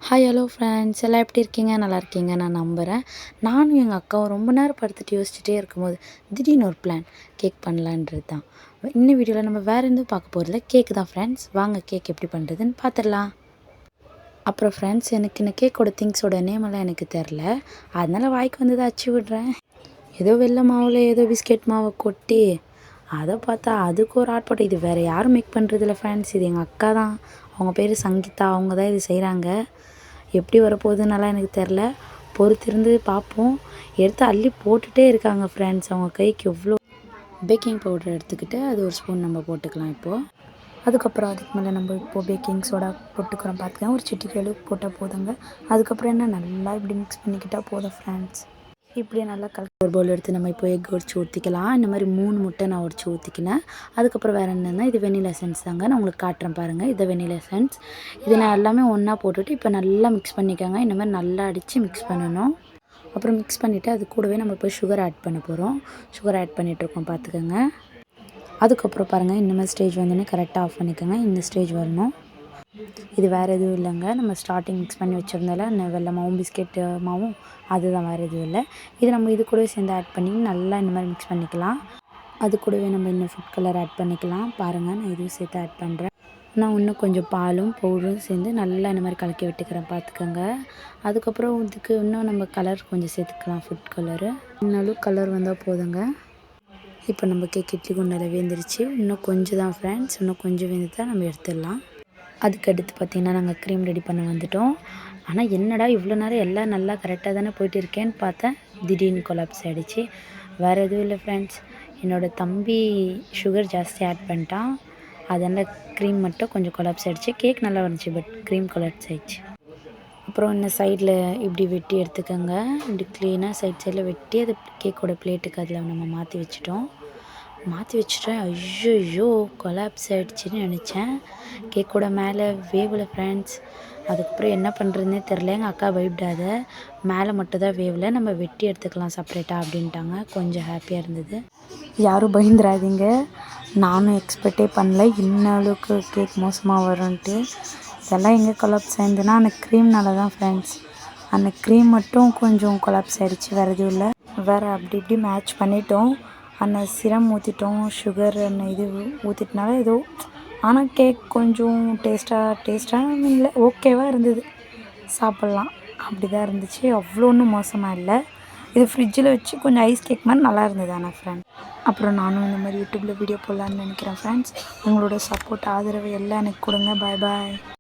Hi hello friends எல்லாம் எப்படி இருக்கீங்க? நல்லா இருக்கீங்க நான் நம்புகிறேன். நானும் எங்கள் அக்காவும் ரொம்ப நேரம் படுத்துட்டு யோசிச்சுட்டே இருக்கும்போது திடீர்னு ஒரு பிளான் கேக் பண்ணலான்றது தான். இன்னும் வீடியோவில் நம்ம வேறு எதுவும் பார்க்க போகிறதில்ல, கேக்கு தான் ஃப்ரெண்ட்ஸ். வாங்க கேக் எப்படி பண்ணுறதுன்னு பார்த்துடலாம். அப்புறம் ஃப்ரெண்ட்ஸ், எனக்கு இந்த கேக்கோட திங்ஸோட நேமெல்லாம் எனக்கு தெரில, அதனால் வாய்க்கு வந்ததை அச்சு விடுறேன். ஏதோ வெள்ளை மாவில் ஏதோ பிஸ்கெட் மாவை கொட்டி அதை பார்த்தா அதுக்கு ஒரு ஆட் போட்டு, இது வேறு யாரும் மேக் பண்ணுறதில்ல ஃப்ரெண்ட்ஸ், இது எங்கள் அக்கா தான். அவங்க பேர் சங்கீதா, அவங்க தான் இது செய்கிறாங்க. எப்படி வரப்போகுதுன்னெல்லாம் எனக்கு தெரில, பொறுத்திருந்து பார்ப்போம். எடுத்து அள்ளி போட்டுகிட்டே இருக்காங்க ஃப்ரெண்ட்ஸ். அவங்க கைக்கு எவ்வளோ பேக்கிங் பவுடர் எடுத்துக்கிட்டு அது ஒரு ஸ்பூன் நம்ம போட்டுக்கலாம் இப்போது. அதுக்கப்புறம் அதுக்கு மேலே நம்ம இப்போது பேக்கிங் சோடா போட்டுக்கிறோம் பார்த்துக்கேன். ஒரு சிட்டிகை போட்டால் போதுங்க. அதுக்கப்புறம் என்ன நல்லா இப்படி மிக்ஸ் பண்ணிக்கிட்டால் போதும் ஃப்ரெண்ட்ஸ். இப்படியே நல்லா ஒரு பவுல் எடுத்து நம்ம இப்போ எக் உடச்சி ஊற்றிக்கலாம். இந்த மாதிரி 3 முட்டை நான் உடச்சி ஊற்றிக்கினேன். அதுக்கப்புறம் வேறு என்னென்னா, இது வெண்ணிலா எசன்ஸ் தாங்க. நான் உங்களுக்கு காட்டுறேன் பாருங்கள். இது வெண்ணிலா எசன்ஸ். இது நான் எல்லாமே ஒன்றா போட்டுட்டு இப்போ நல்லா மிக்ஸ் பண்ணிக்கோங்க. இந்த மாதிரி நல்லா அடித்து மிக்ஸ் பண்ணணும். அப்புறம் மிக்ஸ் பண்ணிவிட்டு அது கூடவே நம்ம போய் சுகர் ஆட் பண்ண போகிறோம். சுகர் ஆட் பண்ணிகிட்ருக்கோம் பார்த்துக்கோங்க. அதுக்கப்புறம் பாருங்கள், இந்த மாதிரி ஸ்டேஜ் வந்தோடனே கரெக்டாக ஆஃப் பண்ணிக்கோங்க. இந்த ஸ்டேஜ் வரணும். இது வேறு எதுவும் இல்லைங்க, நம்ம ஸ்டார்டிங் மிக்ஸ் பண்ணி வச்சுருந்தால வெள்ளை மாவும் பிஸ்கெட்டு மாவும், அதுதான், வேறு எதுவும் இல்லை. இது நம்ம இது கூடவே சேர்ந்து ஆட் பண்ணி நல்லா இந்த மாதிரி மிக்ஸ் பண்ணிக்கலாம். அது கூடவே நம்ம இன்னும் ஃபுட் கலர் ஆட் பண்ணிக்கலாம். பாருங்கள், நான் இதுவும் சேர்த்து ஆட் பண்ணுறேன். நான் இன்னும் கொஞ்சம் பாலும் பவுடரும் சேர்ந்து நல்லா இந்த மாதிரி கலக்கி விட்டுக்கிறேன் பார்த்துக்கோங்க. அதுக்கப்புறம் இதுக்கு இன்னும் நம்ம கலர் கொஞ்சம் சேர்த்துக்கலாம், ஃபுட் கலரு. இன்னும் கலர் வந்தால் போதுங்க. இப்போ நம்ம கேக் இட்லி குண்டால வெந்துருச்சு. இன்னும் கொஞ்சம் தான் ஃப்ரெண்ட்ஸ், இன்னும் கொஞ்சம் வெந்து தான் நம்ம எடுத்துடலாம். அதுக்கடுத்து பார்த்திங்கன்னா நாங்கள் க்ரீம் ரெடி பண்ண வந்துவிட்டோம். ஆனால் என்னடா இவ்வளோ நேரம் எல்லாம் நல்லா கரெக்டாக தானே போயிட்டு இருக்கேன்னு பார்த்தேன், திடீர்னு கொலாப்ஸ் ஆகிடுச்சு. வேறு எதுவும் இல்லை ஃப்ரெண்ட்ஸ், என்னோடய தம்பி சுகர் ஜாஸ்தி ஆட் பண்ணிட்டான். அதனால் க்ரீம் மட்டும் கொஞ்சம் கொலாப்ஸ் ஆகிடுச்சு. கேக் நல்லா வந்துச்சு, பட் க்ரீம் கொலாப்ஸ் ஆகிடுச்சு. அப்புறம் இன்னும் சைடில் இப்படி வெட்டி எடுத்துக்கோங்க. இப்படி க்ளீனாக சைடில் வெட்டி அது கேக்கோட பிளேட்டுக்கு அதில் நம்ம மாற்றி வச்சுட்டேன். ஐயோ கொலாப்ஸ் ஆகிடுச்சின்னு நினச்சேன். கேக்கோட மேலே வேவலை ஃப்ரெண்ட்ஸ். அதுக்கப்புறம் என்ன பண்ணுறதுனே தெரில. எங்கள் அக்கா பயப்படாத, மேலே மட்டும் தான் வேவலை, நம்ம வெட்டி எடுத்துக்கலாம் செப்ரேட்டாக அப்படின்ட்டாங்க. கொஞ்சம் ஹாப்பியாக இருந்தது. யாரும் பயந்துடாதீங்க, நானும் எக்ஸ்பெக்டே பண்ணல இன்ன அளவுக்கு கேக் மோசமாக வரும்ன்ட்டு. இதெல்லாம் எங்கே கொலாப்ஸ் ஆயிருந்துன்னா அந்த க்ரீம்னால தான் ஃப்ரெண்ட்ஸ். அந்த க்ரீம் மட்டும் கொஞ்சம் கொலாப்ஸ் ஆகிடுச்சு, வேறு எதுவும் இல்லை. வேறு அப்படி இப்படி மேட்ச் பண்ணிட்டோம். அந்த சிரம் ஊற்றிட்டோம், சுகர் அந்த இது ஊற்றிட்டனால ஏதோ, ஆனால் கேக் கொஞ்சம் டேஸ்ட்டாக இல்லை, ஓகேவாக இருந்தது, சாப்பிட்லாம். அப்படி தான் இருந்துச்சு, அவ்வளோ ஒன்றும் மோசமாக இல்லை. இது ஃப்ரிட்ஜில் வச்சு கொஞ்சம் ஐஸ் கேக் மாதிரி நல்லா இருந்தது. ஆனால் ஃப்ரெண்ட், அப்புறம் நானும் இந்த மாதிரி யூடியூப்பில் வீடியோ போடலான்னு நினைக்கிறேன் ஃப்ரெண்ட்ஸ். உங்களோட சப்போர்ட் ஆதரவு எல்லாம் எனக்கு கொடுங்க. பாய் பாய்.